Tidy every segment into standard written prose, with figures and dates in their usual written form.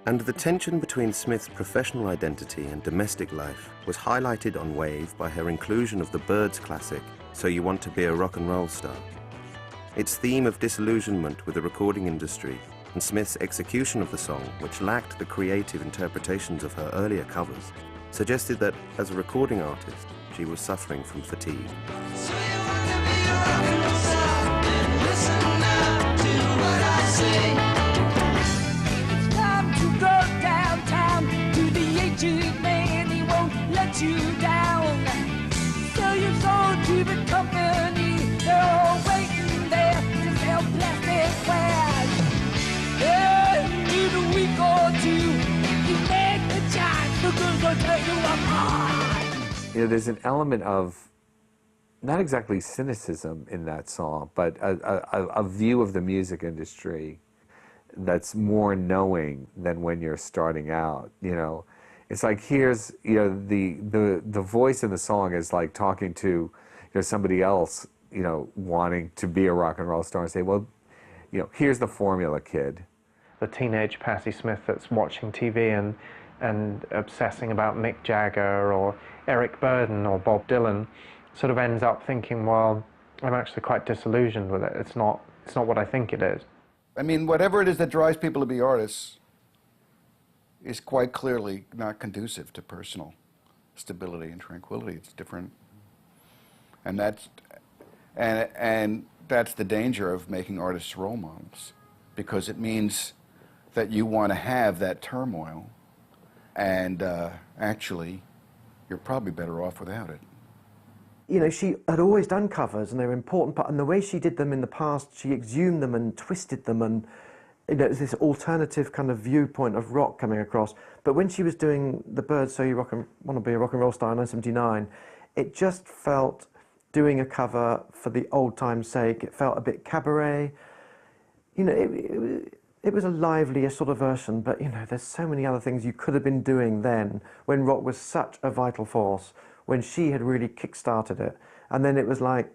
And the tension between Smith's professional identity and domestic life was highlighted on Wave by her inclusion of the Byrds classic, So You Want to Be a Rock and Roll Star. Its theme of disillusionment with the recording industry and Smith's execution of the song, which lacked the creative interpretations of her earlier covers, suggested that, as a recording artist, she was suffering from fatigue. So you wanna be a rock and roll star, then listen now to what I say. It's time to go downtown to the aged man, he won't let you down. Sell your soul to the company, they're all waiting there to sell plastic wares. In a week or two, you make the chance, the girls will tear you apart. You know, there's an element of, not exactly cynicism in that song, but a view of the music industry that's more knowing than when you're starting out, you know. It's like, here's, you know, the voice in the song is like talking to, you know, somebody else, you know, wanting to be a rock and roll star and say, well, you know, here's the formula, kid. The teenage Patti Smith that's watching TV and obsessing about Mick Jagger or Eric Burden or Bob Dylan sort of ends up thinking, well, I'm actually quite disillusioned with it. It's not what I think it is. I mean, whatever it is that drives people to be artists is quite clearly not conducive to personal stability and tranquility. It's different. And that's the danger of making artists role models, because it means that you want to have that turmoil, and actually, you're probably better off without it. You know, she had always done covers, and they were important part, and the way she did them in the past, she exhumed them and twisted them, and you know, this alternative kind of viewpoint of rock coming across. But when she was doing the Byrds, So You Want to Be a Rock and Roll Star in 1979, it just felt, doing a cover for the old time's sake, it felt a bit cabaret. You know, it was a livelier sort of version, but you know, there's so many other things you could have been doing then, when rock was such a vital force, when she had really kick-started it. And then it was like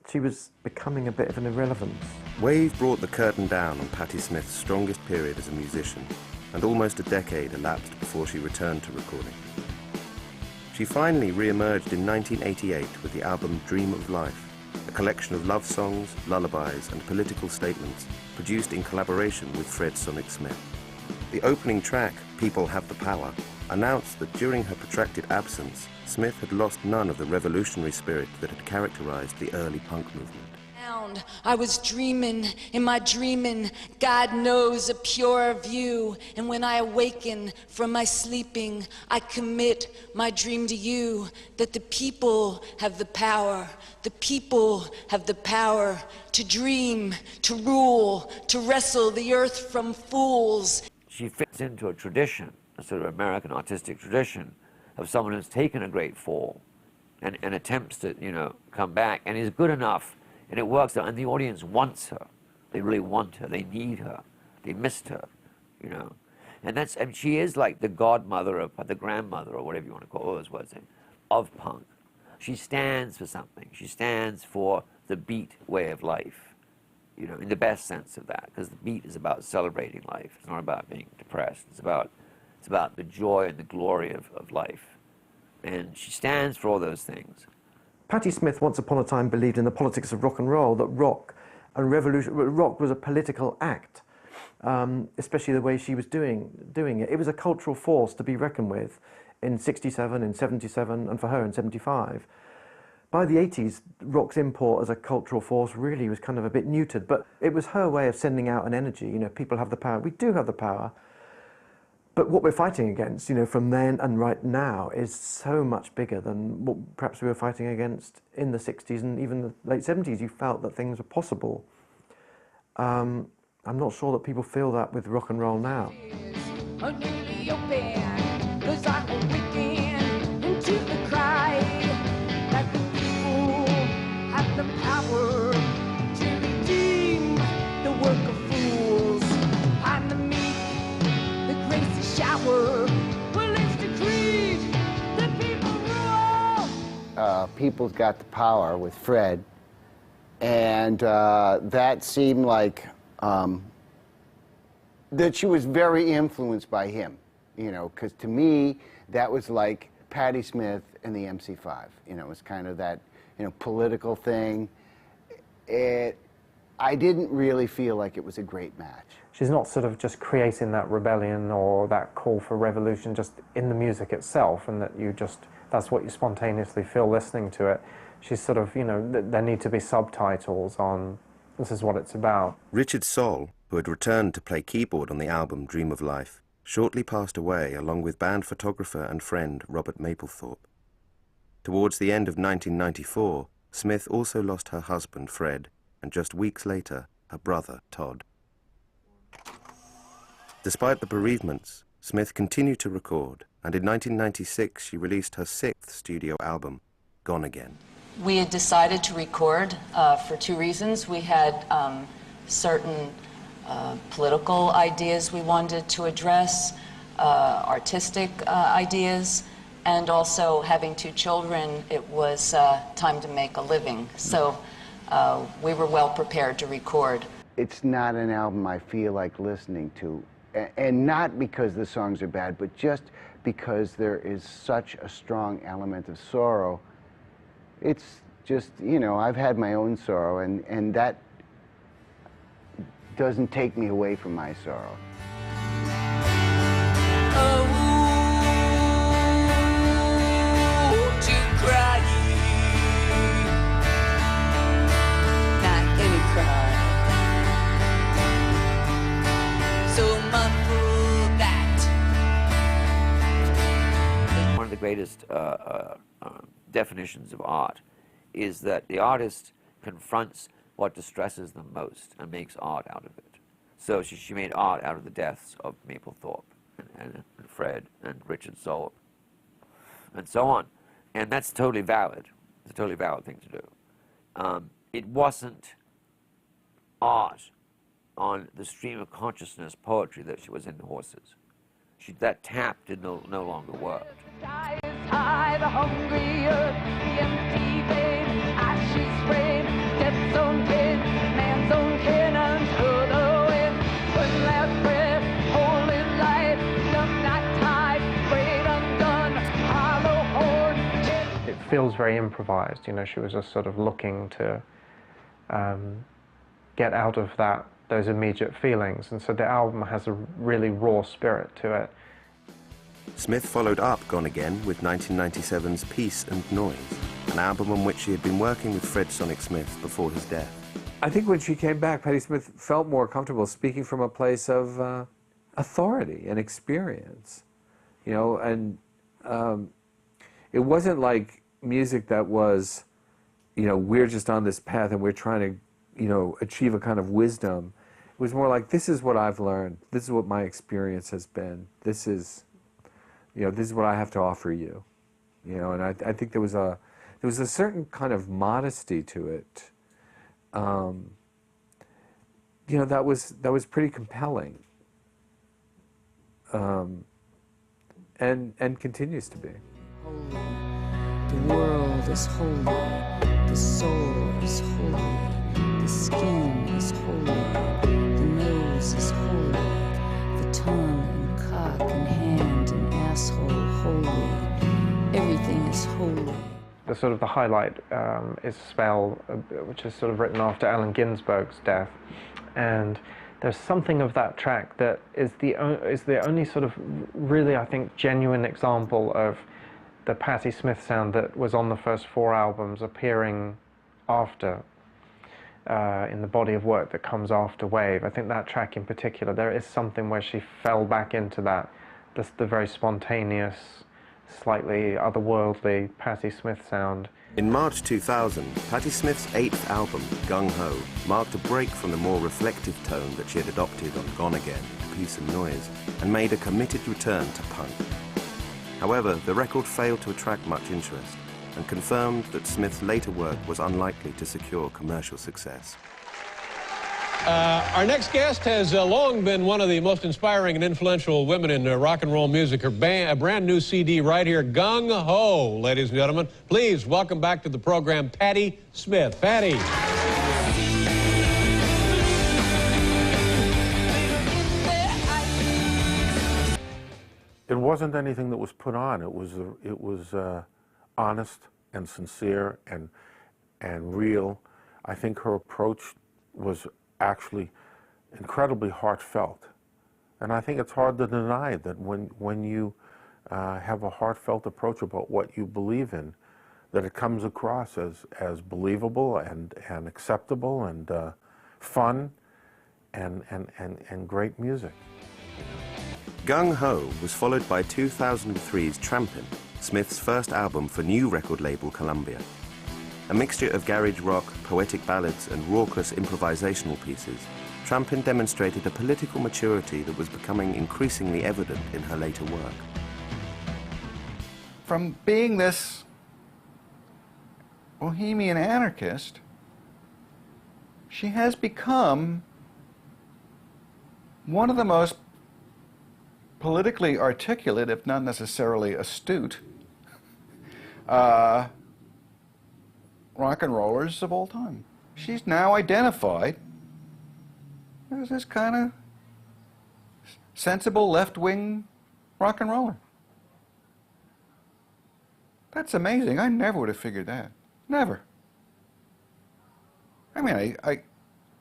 she was becoming a bit of an irrelevance. Wave brought the curtain down on Patti Smith's strongest period as a musician, and almost a decade elapsed before she returned to recording. She finally re-emerged in 1988 with the album Dream of Life, a collection of love songs, lullabies, and political statements produced in collaboration with Fred Sonic Smith. The opening track, People Have the Power, announced that during her protracted absence, Smith had lost none of the revolutionary spirit that had characterized the early punk movement. I was dreaming, in my dreaming, God knows a purer view. And when I awaken from my sleeping, I commit my dream to you, that the people have the power. The people have the power to dream, to rule, to wrestle the earth from fools. She fits into a tradition, a sort of American artistic tradition, of someone who's taken a great fall and attempts to, you know, come back and is good enough. And it works out, and the audience wants her. They really want her. They need her. They missed her, you know. And she is like the godmother of, the grandmother, or whatever you want to call those words, of punk. She stands for something. She stands for the beat way of life, you know, in the best sense of that, because the beat is about celebrating life. It's not about being depressed. It's about the joy and the glory of life. And she stands for all those things. Patti Smith once upon a time believed in the politics of rock and roll, that rock was a political act, especially the way she was doing it. It was a cultural force to be reckoned with in 67, in 77, and for her in 75. By the 80s, rock's import as a cultural force really was kind of a bit neutered, but it was her way of sending out an energy. You know, people have the power. We do have the power. But what we're fighting against, you know, from then and right now is so much bigger than what perhaps we were fighting against in the 60s and even the late 70s. You felt that things were possible. I'm not sure that people feel that with rock and roll now. People's Got the Power with Fred, and that seemed like that she was very influenced by him, you know, because to me, that was like Patti Smith and the MC5. You know, it was kind of that, you know, political thing. I didn't really feel like it was a great match. She's not sort of just creating that rebellion or that call for revolution just in the music itself, and that you just, that's what you spontaneously feel listening to it. She's sort of, you know, there need to be subtitles on, this is what it's about. Richard Sohl, who had returned to play keyboard on the album Dream of Life, shortly passed away along with band photographer and friend Robert Mapplethorpe. Towards the end of 1994, Smith also lost her husband Fred, and just weeks later, her brother Todd. Despite the bereavements, Smith continued to record, and in 1996 she released her 6th studio album, Gone Again. We had decided to record for 2 reasons. We had certain political ideas we wanted to address, artistic ideas, and also having 2 children, it was time to make a living. So we were well prepared to record. It's not an album I feel like listening to, and not because the songs are bad, but just because there is such a strong element of sorrow. It's just, you know, I've had my own sorrow, and that doesn't take me away from my sorrow. One of the greatest definitions of art is that the artist confronts what distresses them most and makes art out of it. So she made art out of the deaths of Mapplethorpe and Fred and Richard Sohl and so on. And that's totally valid. It's a totally valid thing to do. It wasn't art on the stream of consciousness poetry that she was in Horses. That tap did no longer work. High, the hungry earth, the empty vein, ashes rain, death's own pain, man's own cannons hurl the wind. One last breath, holy light, dumb not tied, braid undone, hollow horn. It feels very improvised, you know, she was just sort of looking to get out of those immediate feelings, and so the album has a really raw spirit to it. Smith followed up Gone Again with 1997's Peace and Noise, an album on which she had been working with Fred Sonic Smith before his death. I think when she came back, Patti Smith felt more comfortable speaking from a place of authority and experience, you know, and it wasn't like music that was, you know, we're just on this path and we're trying to, you know, achieve a kind of wisdom. It was more like, this is what I've learned, this is what my experience has been, this is, you know, this is what I have to offer you, you know, and I think there was a certain kind of modesty to it, you know, that was pretty compelling, and continues to be. Holy, the world is holy, the soul is holy, the skin is holy, the nose is holy, the tongue and cock and hand and asshole holy, everything is holy. The sort of the highlight is Spell, which is sort of written after Allen Ginsberg's death, and there's something of that track that is the only sort of really, I think, genuine example of the Patti Smith sound that was on the first 4 albums appearing after, in the body of work that comes after Wave. I think that track in particular, there is something where she fell back into that, the very spontaneous, slightly otherworldly Patti Smith sound. In March 2000, Patti Smith's 8th album, Gung Ho, marked a break from the more reflective tone that she had adopted on Gone Again, Peace and Noise, and made a committed return to punk. However, the record failed to attract much interest and confirmed that Smith's later work was unlikely to secure commercial success. Our next guest has long been one of the most inspiring and influential women in rock and roll music. Her a brand new CD right here, Gung Ho, ladies and gentlemen. Please welcome back to the program, Patti Smith. Patti. it wasn't anything that was put on. It was honest and sincere and real. I think her approach was actually incredibly heartfelt. And I think it's hard to deny that when you have a heartfelt approach about what you believe in, that it comes across as believable and acceptable and fun and great music. Gung Ho was followed by 2003's Trampin', Smith's first album for new record label Columbia. A mixture of garage rock, poetic ballads and raucous improvisational pieces, Trampin' demonstrated a political maturity that was becoming increasingly evident in her later work. From being this bohemian anarchist, she has become one of the most politically articulate, if not necessarily astute, rock and rollers of all time. She's now identified as this kind of sensible left-wing rock and roller. That's amazing. I never would have figured that. Never. I mean,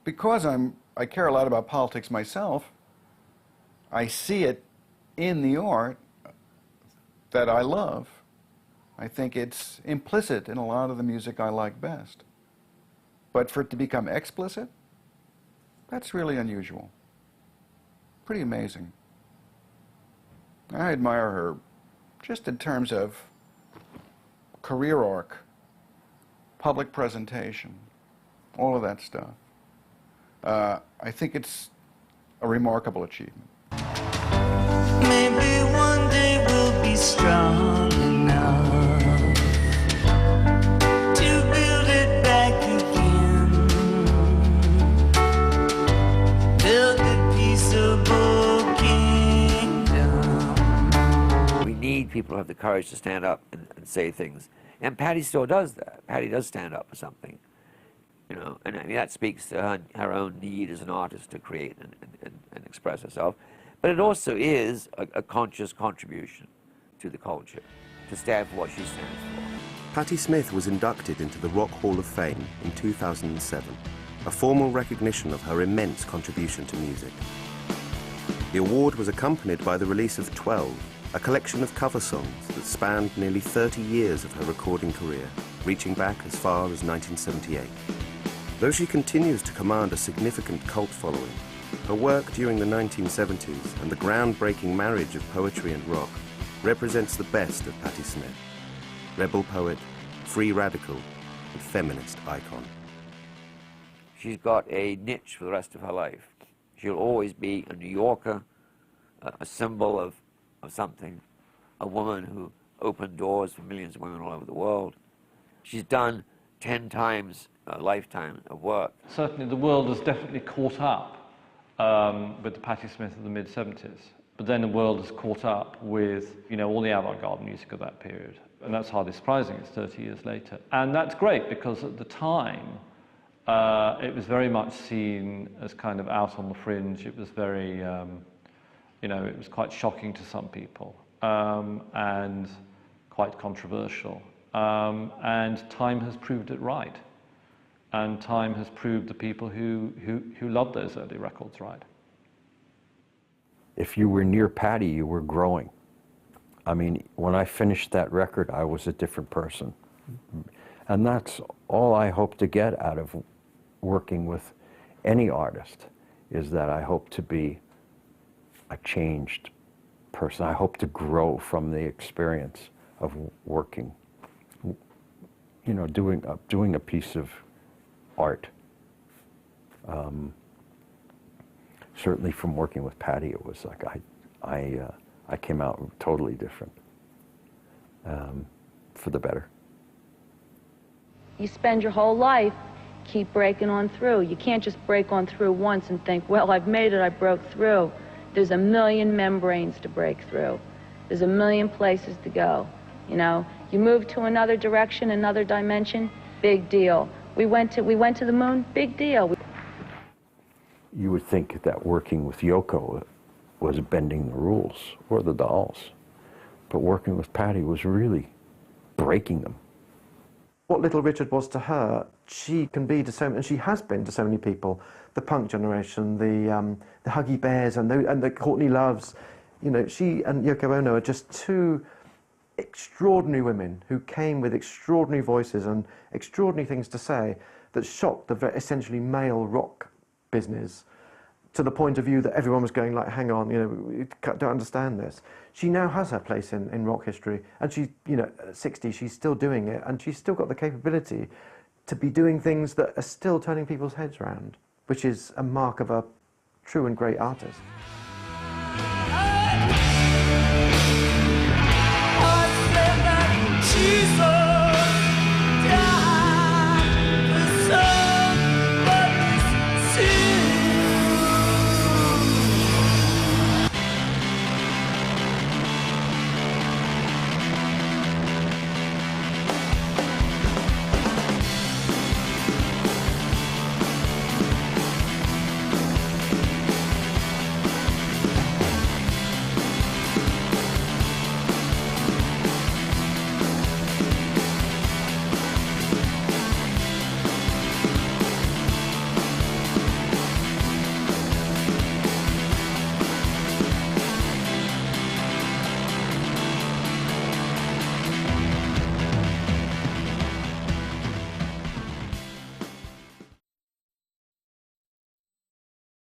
because I care a lot about politics myself, I see it in the art that I love. I think it's implicit in a lot of the music I like best. But for it to become explicit, that's really unusual. Pretty amazing. I admire her just in terms of career arc, public presentation, all of that stuff. I think it's a remarkable achievement. Maybe one day we'll be strong enough to build it back again. Build a peaceable kingdom. We need people who have the courage to stand up and say things. And Patti still does that. Patti does stand up for something. You know, and I mean, that speaks to her own need as an artist to create and express herself. But it also is a conscious contribution to the culture, to stand for what she stands for. Patti Smith was inducted into the Rock Hall of Fame in 2007, a formal recognition of her immense contribution to music. The award was accompanied by the release of 12, a collection of cover songs that spanned nearly 30 years of her recording career, reaching back as far as 1978. Though she continues to command a significant cult following, her work during the 1970s and the groundbreaking marriage of poetry and rock represents the best of Patti Smith. Rebel poet, free radical, and feminist icon. She's got a niche for the rest of her life. She'll always be a New Yorker, a symbol of something, a woman who opened doors for millions of women all over the world. She's done 10 times a lifetime of work. Certainly the world has definitely caught up with the Patti Smith of the mid-70s. But then the world has caught up with, you know, all the avant-garde music of that period. And that's hardly surprising, it's 30 years later. And that's great because at the time, it was very much seen as kind of out on the fringe. It was very, you know, it was quite shocking to some people and quite controversial. And time has proved it right. And time has proved the people who loved those early records right. If you were near Patti, you were growing. I mean, when I finished that record, I was a different person. And that's all I hope to get out of working with any artist, is that I hope to be a changed person. I hope to grow from the experience of working, you know, doing a piece of art. Certainly from working with Patti, it was like I came out totally different, for the better. You spend your whole life keep breaking on through. You can't just break on through once and think, well, I've made it, I broke through. There's a million membranes to break through. There's a million places to go. You know, you move to another direction, another dimension, big deal. We went to the moon, big deal. You would think that working with Yoko was bending the rules, or the Dolls. But working with Patti was really breaking them. What Little Richard was to her, she can be to so, and she has been to so many people. The punk generation, the Huggy Bears, and the Courtney Loves. You know, she and Yoko Ono are just two extraordinary women who came with extraordinary voices and extraordinary things to say that shocked the essentially male rock business to the point of view that everyone was going like, hang on, you know, we don't understand this. She now has her place in rock history, and she, you know, at 60, she's still doing it, and she's still got the capability to be doing things that are still turning people's heads around, which is a mark of a true and great artist.